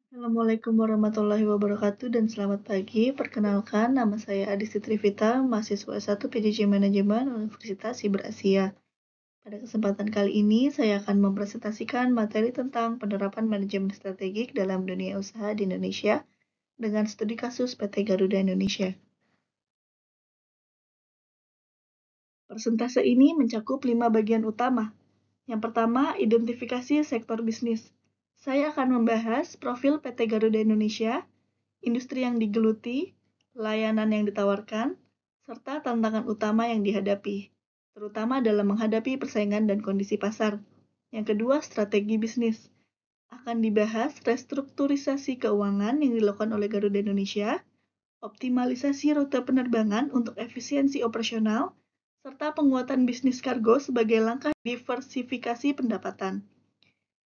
Assalamualaikum warahmatullahi wabarakatuh dan selamat pagi. Perkenalkan, nama saya Adisti Trivita, mahasiswa S1 PJJ Manajemen Universitas Siber Asia. Pada kesempatan kali ini, saya akan mempresentasikan materi tentang penerapan manajemen strategik dalam dunia usaha di Indonesia dengan studi kasus PT Garuda Indonesia. Persentase ini mencakup 5 bagian utama. Yang pertama, identifikasi sektor bisnis. Saya akan membahas profil PT Garuda Indonesia, industri yang digeluti, layanan yang ditawarkan, serta tantangan utama yang dihadapi, terutama dalam menghadapi persaingan dan kondisi pasar. Yang kedua, strategi bisnis. Akan dibahas restrukturisasi keuangan yang dilakukan oleh Garuda Indonesia, optimalisasi rute penerbangan untuk efisiensi operasional, serta penguatan bisnis kargo sebagai langkah diversifikasi pendapatan.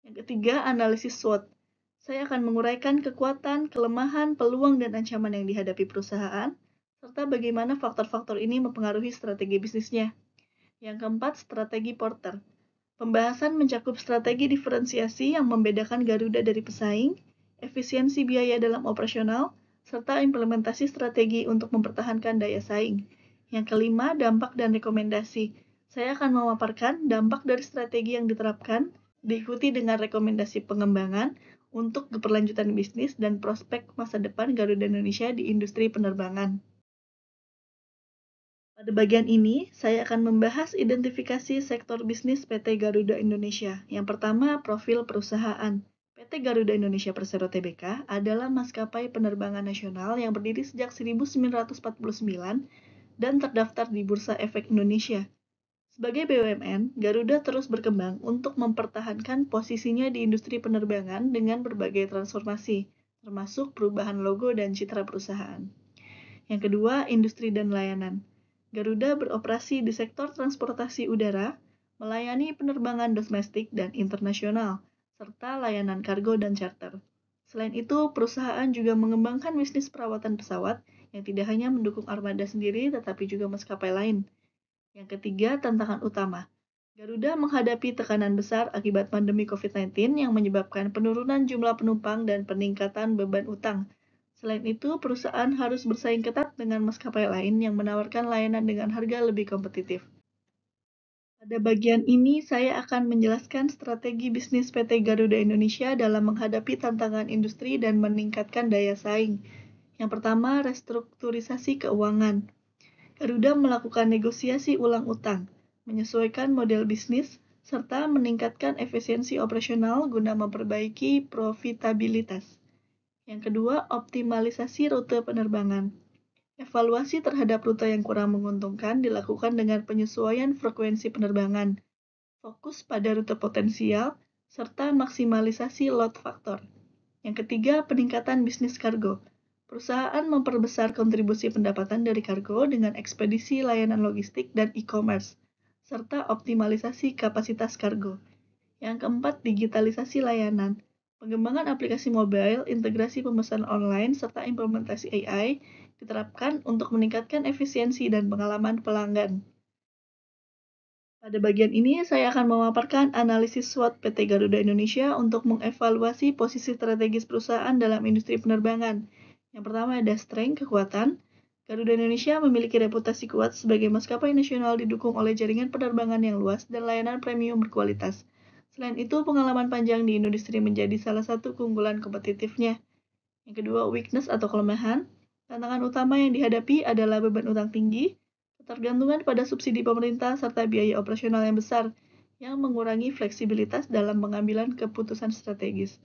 Yang ketiga, analisis SWOT. Saya akan menguraikan kekuatan, kelemahan, peluang, dan ancaman yang dihadapi perusahaan, serta bagaimana faktor-faktor ini mempengaruhi strategi bisnisnya. Yang keempat, strategi Porter. Pembahasan mencakup strategi diferensiasi yang membedakan Garuda dari pesaing, efisiensi biaya dalam operasional, serta implementasi strategi untuk mempertahankan daya saing. Yang kelima, dampak dan rekomendasi. Saya akan memaparkan dampak dari strategi yang diterapkan, diikuti dengan rekomendasi pengembangan untuk keberlanjutan bisnis dan prospek masa depan Garuda Indonesia di industri penerbangan. Pada bagian ini, saya akan membahas identifikasi sektor bisnis PT Garuda Indonesia. Yang pertama, profil perusahaan. PT Garuda Indonesia Persero Tbk adalah maskapai penerbangan nasional yang berdiri sejak 1949 dan terdaftar di Bursa Efek Indonesia. Sebagai BUMN, Garuda terus berkembang untuk mempertahankan posisinya di industri penerbangan dengan berbagai transformasi, termasuk perubahan logo dan citra perusahaan. Yang kedua, industri dan layanan. Garuda beroperasi di sektor transportasi udara, melayani penerbangan domestik dan internasional, serta layanan kargo dan charter. Selain itu, perusahaan juga mengembangkan bisnis perawatan pesawat yang tidak hanya mendukung armada sendiri, tetapi juga maskapai lain. Yang ketiga, tantangan utama. Garuda menghadapi tekanan besar akibat pandemi COVID-19 yang menyebabkan penurunan jumlah penumpang dan peningkatan beban utang. Selain itu, perusahaan harus bersaing ketat dengan maskapai lain yang menawarkan layanan dengan harga lebih kompetitif. Pada bagian ini, saya akan menjelaskan strategi bisnis PT Garuda Indonesia dalam menghadapi tantangan industri dan meningkatkan daya saing. Yang pertama, restrukturisasi keuangan. Garuda melakukan negosiasi ulang utang, menyesuaikan model bisnis, serta meningkatkan efisiensi operasional guna memperbaiki profitabilitas. Yang kedua, optimalisasi rute penerbangan. Evaluasi terhadap rute yang kurang menguntungkan dilakukan dengan penyesuaian frekuensi penerbangan, fokus pada rute potensial, serta maksimalisasi load factor. Yang ketiga, peningkatan bisnis kargo. Perusahaan memperbesar kontribusi pendapatan dari kargo dengan ekspedisi layanan logistik dan e-commerce, serta optimalisasi kapasitas kargo. Yang keempat, digitalisasi layanan. Pengembangan aplikasi mobile, integrasi pemesanan online, serta implementasi AI diterapkan untuk meningkatkan efisiensi dan pengalaman pelanggan. Pada bagian ini, saya akan memaparkan analisis SWOT PT Garuda Indonesia untuk mengevaluasi posisi strategis perusahaan dalam industri penerbangan. Yang pertama ada strength, kekuatan. Garuda Indonesia memiliki reputasi kuat sebagai maskapai nasional didukung oleh jaringan penerbangan yang luas dan layanan premium berkualitas. Selain itu, pengalaman panjang di industri menjadi salah satu keunggulan kompetitifnya. Yang kedua, weakness atau kelemahan. Tantangan utama yang dihadapi adalah beban utang tinggi, ketergantungan pada subsidi pemerintah, serta biaya operasional yang besar, yang mengurangi fleksibilitas dalam pengambilan keputusan strategis.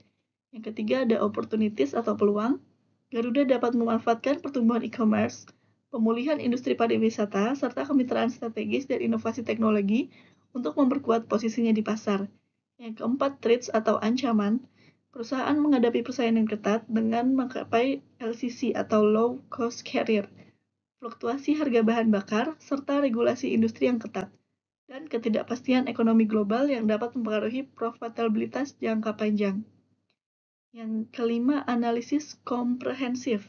Yang ketiga, ada opportunities atau peluang. Garuda dapat memanfaatkan pertumbuhan e-commerce, pemulihan industri pariwisata, serta kemitraan strategis dan inovasi teknologi untuk memperkuat posisinya di pasar. Yang keempat, threats atau ancaman. Perusahaan menghadapi persaingan ketat dengan mencapai LCC atau Low Cost Carrier, fluktuasi harga bahan bakar, serta regulasi industri yang ketat, dan ketidakpastian ekonomi global yang dapat mempengaruhi profitabilitas jangka panjang. Yang kelima, analisis komprehensif.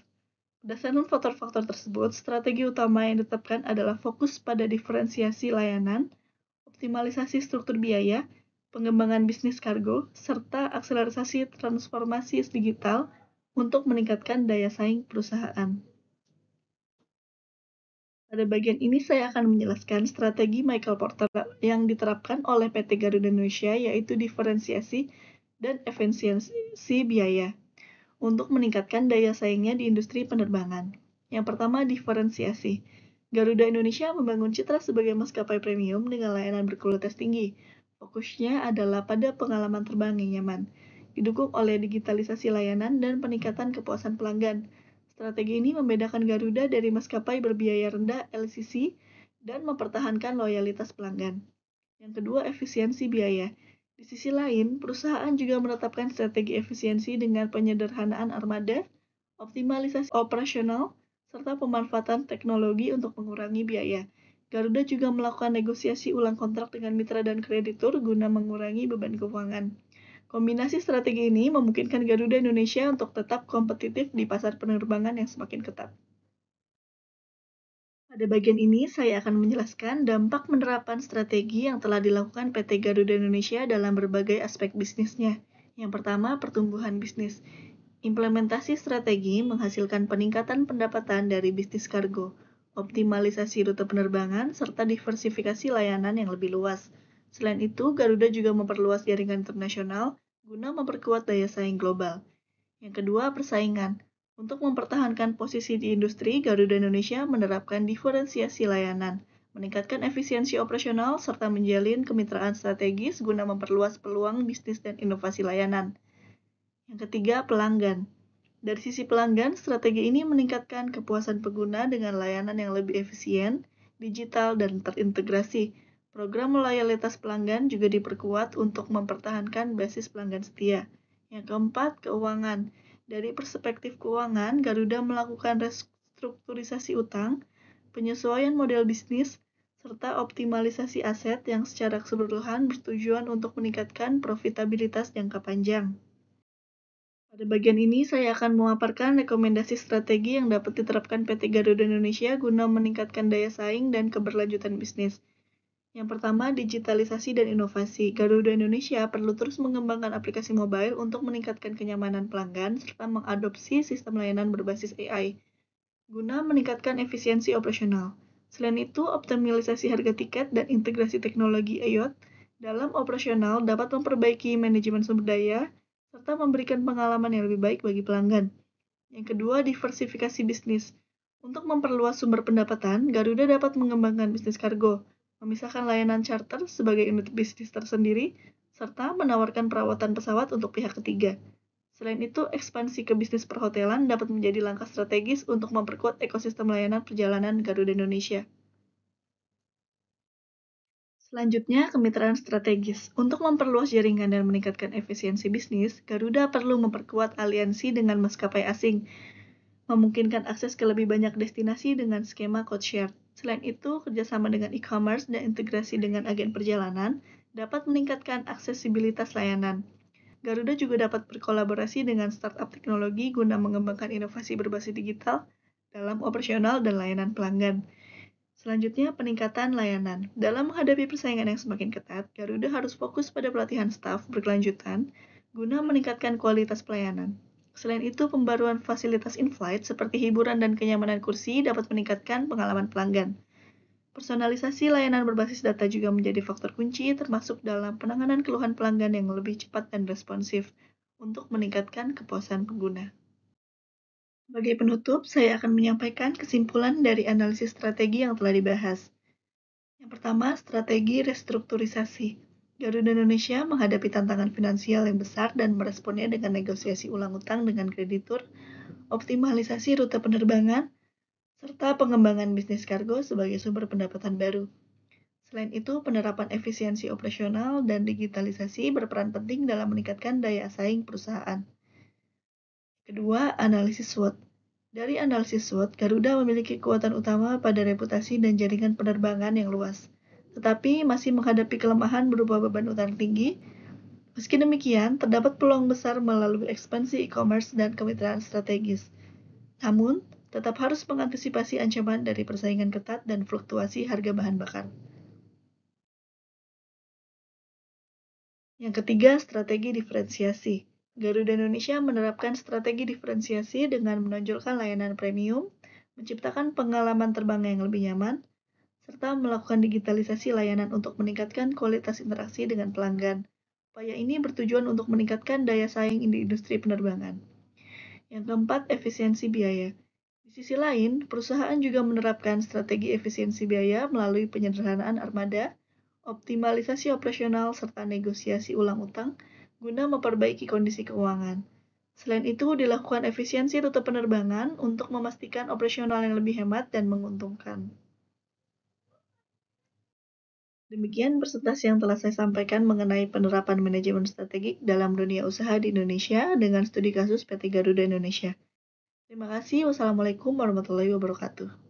Berdasarkan faktor-faktor tersebut, strategi utama yang ditetapkan adalah fokus pada diferensiasi layanan, optimalisasi struktur biaya, pengembangan bisnis kargo, serta akselerasi transformasi digital untuk meningkatkan daya saing perusahaan. Pada bagian ini saya akan menjelaskan strategi Michael Porter yang diterapkan oleh PT Garuda Indonesia, yaitu diferensiasi dan efisiensi biaya untuk meningkatkan daya saingnya di industri penerbangan. Yang pertama, diferensiasi. Garuda Indonesia membangun citra sebagai maskapai premium dengan layanan berkualitas tinggi. Fokusnya adalah pada pengalaman terbang yang nyaman, didukung oleh digitalisasi layanan dan peningkatan kepuasan pelanggan. Strategi ini membedakan Garuda dari maskapai berbiaya rendah LCC dan mempertahankan loyalitas pelanggan. Yang kedua, efisiensi biaya. Di sisi lain, perusahaan juga menetapkan strategi efisiensi dengan penyederhanaan armada, optimalisasi operasional, serta pemanfaatan teknologi untuk mengurangi biaya. Garuda juga melakukan negosiasi ulang kontrak dengan mitra dan kreditur guna mengurangi beban keuangan. Kombinasi strategi ini memungkinkan Garuda Indonesia untuk tetap kompetitif di pasar penerbangan yang semakin ketat. Pada bagian ini, saya akan menjelaskan dampak penerapan strategi yang telah dilakukan PT Garuda Indonesia dalam berbagai aspek bisnisnya. Yang pertama, pertumbuhan bisnis. Implementasi strategi menghasilkan peningkatan pendapatan dari bisnis kargo, optimalisasi rute penerbangan, serta diversifikasi layanan yang lebih luas. Selain itu, Garuda juga memperluas jaringan internasional guna memperkuat daya saing global. Yang kedua, persaingan. Untuk mempertahankan posisi di industri, Garuda Indonesia menerapkan diferensiasi layanan, meningkatkan efisiensi operasional, serta menjalin kemitraan strategis guna memperluas peluang bisnis dan inovasi layanan. Yang ketiga, pelanggan. Dari sisi pelanggan, strategi ini meningkatkan kepuasan pengguna dengan layanan yang lebih efisien, digital, dan terintegrasi. Program loyalitas pelanggan juga diperkuat untuk mempertahankan basis pelanggan setia. Yang keempat, keuangan. Dari perspektif keuangan, Garuda melakukan restrukturisasi utang, penyesuaian model bisnis, serta optimalisasi aset yang secara keseluruhan bertujuan untuk meningkatkan profitabilitas jangka panjang. Pada bagian ini, saya akan memaparkan rekomendasi strategi yang dapat diterapkan PT Garuda Indonesia guna meningkatkan daya saing dan keberlanjutan bisnis. Yang pertama, digitalisasi dan inovasi. Garuda Indonesia perlu terus mengembangkan aplikasi mobile untuk meningkatkan kenyamanan pelanggan serta mengadopsi sistem layanan berbasis AI guna meningkatkan efisiensi operasional. Selain itu, optimalisasi harga tiket dan integrasi teknologi IoT dalam operasional dapat memperbaiki manajemen sumber daya serta memberikan pengalaman yang lebih baik bagi pelanggan. Yang kedua, diversifikasi bisnis. Untuk memperluas sumber pendapatan, Garuda dapat mengembangkan bisnis kargo, memisahkan layanan charter sebagai unit bisnis tersendiri, serta menawarkan perawatan pesawat untuk pihak ketiga. Selain itu, ekspansi ke bisnis perhotelan dapat menjadi langkah strategis untuk memperkuat ekosistem layanan perjalanan Garuda Indonesia. Selanjutnya, kemitraan strategis. Untuk memperluas jaringan dan meningkatkan efisiensi bisnis, Garuda perlu memperkuat aliansi dengan maskapai asing, memungkinkan akses ke lebih banyak destinasi dengan skema code share. Selain itu, kerjasama dengan e-commerce dan integrasi dengan agen perjalanan dapat meningkatkan aksesibilitas layanan. Garuda juga dapat berkolaborasi dengan startup teknologi guna mengembangkan inovasi berbasis digital dalam operasional dan layanan pelanggan. Selanjutnya, peningkatan layanan. Dalam menghadapi persaingan yang semakin ketat, Garuda harus fokus pada pelatihan staf berkelanjutan guna meningkatkan kualitas pelayanan. Selain itu, pembaruan fasilitas in-flight seperti hiburan dan kenyamanan kursi dapat meningkatkan pengalaman pelanggan. Personalisasi layanan berbasis data juga menjadi faktor kunci, termasuk dalam penanganan keluhan pelanggan yang lebih cepat dan responsif untuk meningkatkan kepuasan pengguna. Sebagai penutup, saya akan menyampaikan kesimpulan dari analisis strategi yang telah dibahas. Yang pertama, strategi restrukturisasi. Garuda Indonesia menghadapi tantangan finansial yang besar dan meresponnya dengan negosiasi ulang utang dengan kreditur, optimalisasi rute penerbangan, serta pengembangan bisnis kargo sebagai sumber pendapatan baru. Selain itu, penerapan efisiensi operasional dan digitalisasi berperan penting dalam meningkatkan daya saing perusahaan. Kedua, analisis SWOT. Dari analisis SWOT, Garuda memiliki kekuatan utama pada reputasi dan jaringan penerbangan yang luas, tetapi masih menghadapi kelemahan berupa beban utang tinggi. Meski demikian, terdapat peluang besar melalui ekspansi e-commerce dan kemitraan strategis. Namun, tetap harus mengantisipasi ancaman dari persaingan ketat dan fluktuasi harga bahan bakar. Yang ketiga, strategi diferensiasi. Garuda Indonesia menerapkan strategi diferensiasi dengan menonjolkan layanan premium, menciptakan pengalaman terbang yang lebih nyaman, serta melakukan digitalisasi layanan untuk meningkatkan kualitas interaksi dengan pelanggan. Upaya ini bertujuan untuk meningkatkan daya saing di industri penerbangan. Yang keempat, efisiensi biaya. Di sisi lain, perusahaan juga menerapkan strategi efisiensi biaya melalui penyederhanaan armada, optimalisasi operasional, serta negosiasi ulang utang guna memperbaiki kondisi keuangan. Selain itu, dilakukan efisiensi rute penerbangan untuk memastikan operasional yang lebih hemat dan menguntungkan. Demikian presentasi yang telah saya sampaikan mengenai penerapan manajemen strategik dalam dunia usaha di Indonesia dengan studi kasus PT Garuda Indonesia. Terima kasih. Wassalamualaikum warahmatullahi wabarakatuh.